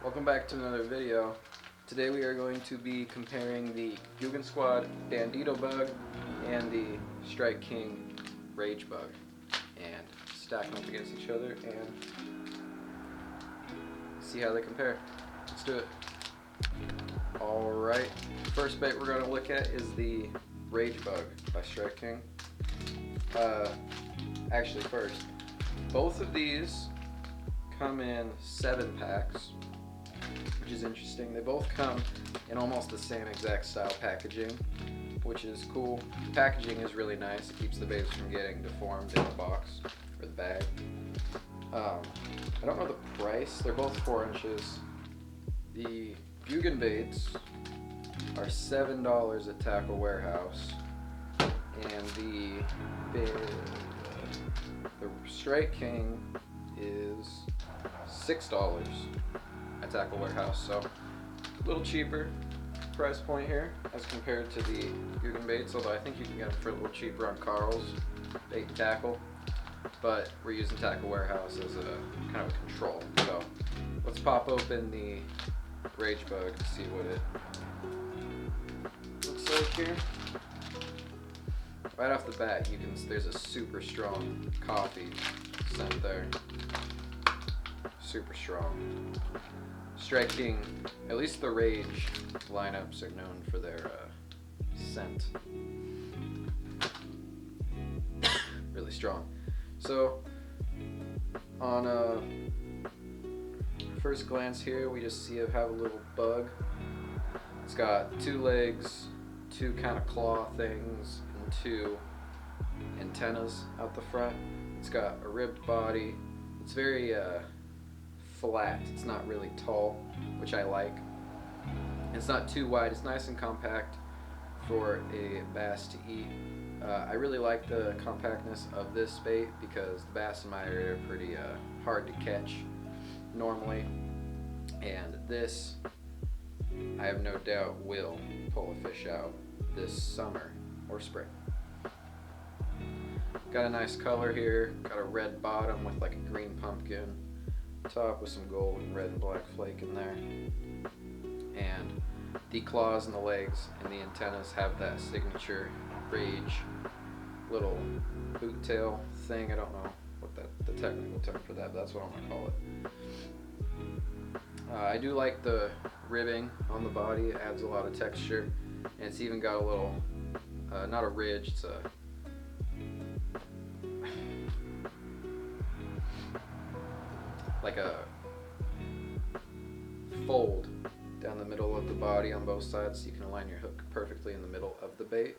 Welcome back to another video. Today we are going to be comparing the Googan Squad Bandito bug and the Strike King Rage bug and stack them up against each other and see how they compare. Let's do it. Alright, first bait we're going to look at is the Rage bug by Strike King. Actually first, both of these come in 7 packs, which is interesting. They both come in almost the same exact style packaging, which is cool. The packaging is really nice. It keeps the baits from getting deformed in the box or the bag. I don't know the price. They're both 4 inches. The Googan baits are $7 at Tackle Warehouse, and the Strike King is $6 at Tackle Warehouse, so a little cheaper price point here as compared to the Googan baits, although I think you can get them for a little cheaper on Carl's Bait and Tackle, but we're using Tackle Warehouse as a kind of a control. So let's pop open the Rage bug to see what it looks like here. Right off the bat, there's a super strong coffee scent there. Super strong. Strike King, at least the Rage lineups are known for their scent. Really strong. So, on first glance here, we just see it have a little bug. It's got 2 legs, 2 kind of claw things, and 2 antennas out the front. It's got a ribbed body. It's very flat. It's not really tall, which I like. It's not too wide. It's nice and compact for a bass to eat. I really like the compactness of this bait because the bass in my area are pretty hard to catch normally, and this, I have no doubt, will pull a fish out this summer or spring. Got a nice color here. Got a red bottom with like a green pumpkin top with some gold and red and black flake in there, and the claws and the legs and the antennas have that signature Rage little boot tail thing. I don't know what the technical term for that, but that's what I'm gonna call it. I do like the ribbing on the body. It adds a lot of texture, and it's even got a little not a ridge, it's a like a fold down the middle of the body on both sides, so you can align your hook perfectly in the middle of the bait,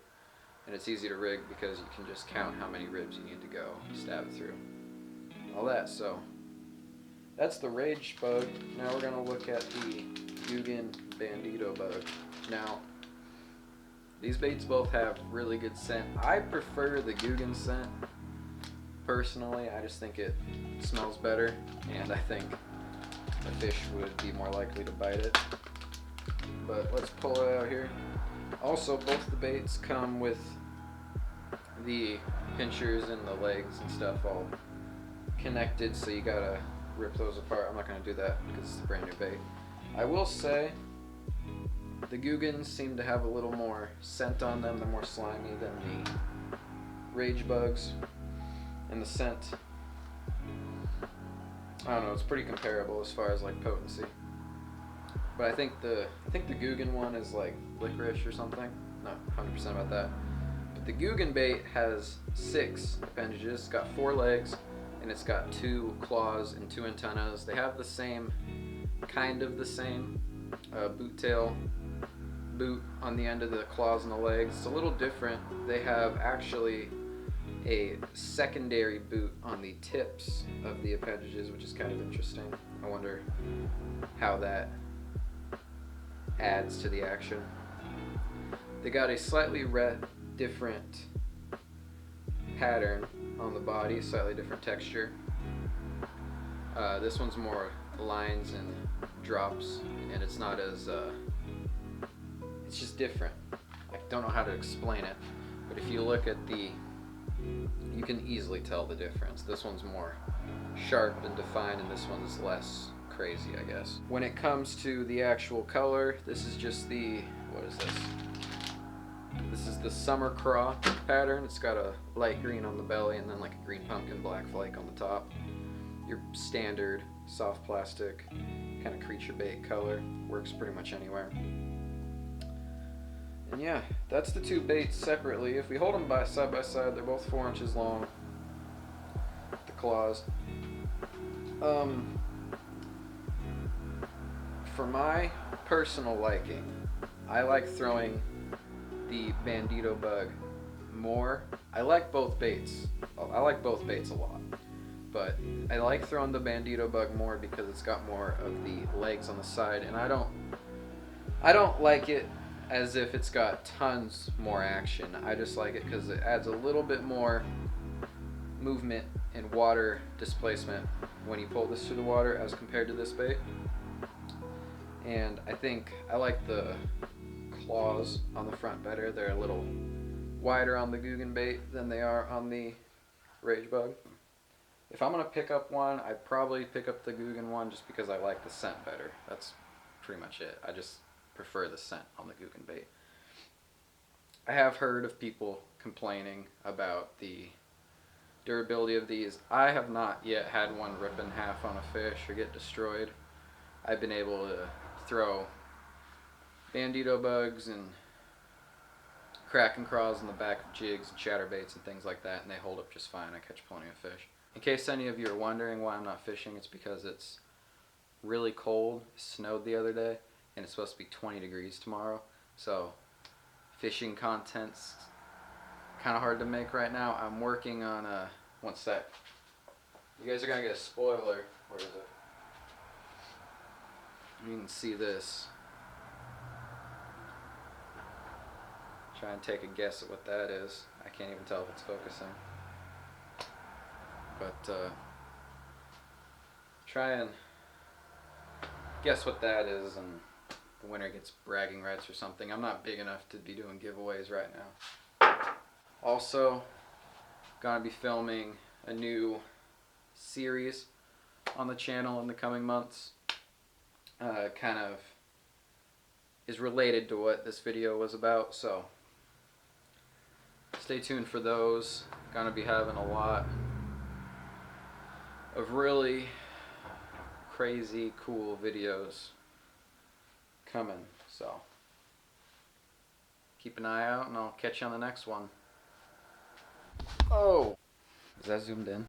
and it's easy to rig because you can just count how many ribs you need to go stab it through, all that. So that's the Rage bug. Now we're going to look at the Googan Bandito bug. Now these baits both have really good scent. I prefer the Googan scent personally. I just think it smells better, and I think a fish would be more likely to bite it. But let's pull it out here. Also, both the baits come with the pinchers and the legs and stuff all connected, so you gotta rip those apart. I'm not gonna do that because it's a brand new bait. I will say the Googans seem to have a little more scent on them. They're more slimy than the Rage bugs. And the scent, I don't know, it's pretty comparable as far as like potency. But I think the Googan one is like licorice or something. Not 100% about that. But the Googan bait has 6 appendages. It's got 4 legs, and it's got 2 claws and 2 antennas. They have the same, kind of the same boot tail boot on the end of the claws and the legs. It's a little different. They have actually a secondary boot on the tips of the appendages, which is kind of interesting. I wonder how that adds to the action. They got a slightly different pattern on the body, slightly different texture. This one's more lines and drops, and it's not as it's just different. I don't know how to explain it, but if you look at you can easily tell the difference. This one's more sharp and defined, and this one's less crazy, I guess. When it comes to the actual color, this is just the, what is this? This is the Summer Craw pattern. It's got a light green on the belly and then like a green pumpkin black flake on the top. Your standard soft plastic kind of creature bait color. Works pretty much anywhere. And yeah, that's the two baits separately. If we hold them side by side, they're both 4 inches long. The claws. For my personal liking, I like throwing the Bandito bug more. I like both baits. I like both baits a lot. But I like throwing the Bandito bug more because it's got more of the legs on the side, and I don't like it as if it's got tons more action. I just like it because it adds a little bit more movement and water displacement when you pull this through the water as compared to this bait. And I think I like the claws on the front better. They're a little wider on the Googan bait than they are on the Rage Bug. If I'm gonna pick up one, I'd probably pick up the Googan one just because I like the scent better. That's pretty much it. I just prefer the scent on the Googan bait. I have heard of people complaining about the durability of these. I have not yet had one rip in half on a fish or get destroyed. I've been able to throw Bandito bugs and Kraken craws in the back of jigs and chatterbaits and things like that, and they hold up just fine. I catch plenty of fish. In case any of you are wondering why I'm not fishing, it's because it's really cold. It snowed the other day, and it's supposed to be 20 degrees tomorrow, so fishing content's kind of hard to make right now. I'm working on a, one sec. You guys are gonna get a spoiler. Where is it? You can see this. Try and take a guess at what that is. I can't even tell if it's focusing. But try and guess what that is, and the winner gets bragging rights or something. I'm not big enough to be doing giveaways right now. Also, gonna be filming a new series on the channel in the coming months. Kind of is related to what this video was about, so stay tuned for those. Gonna be having a lot of really crazy cool videos coming, so keep an eye out and I'll catch you on the next one. Oh, is that zoomed in?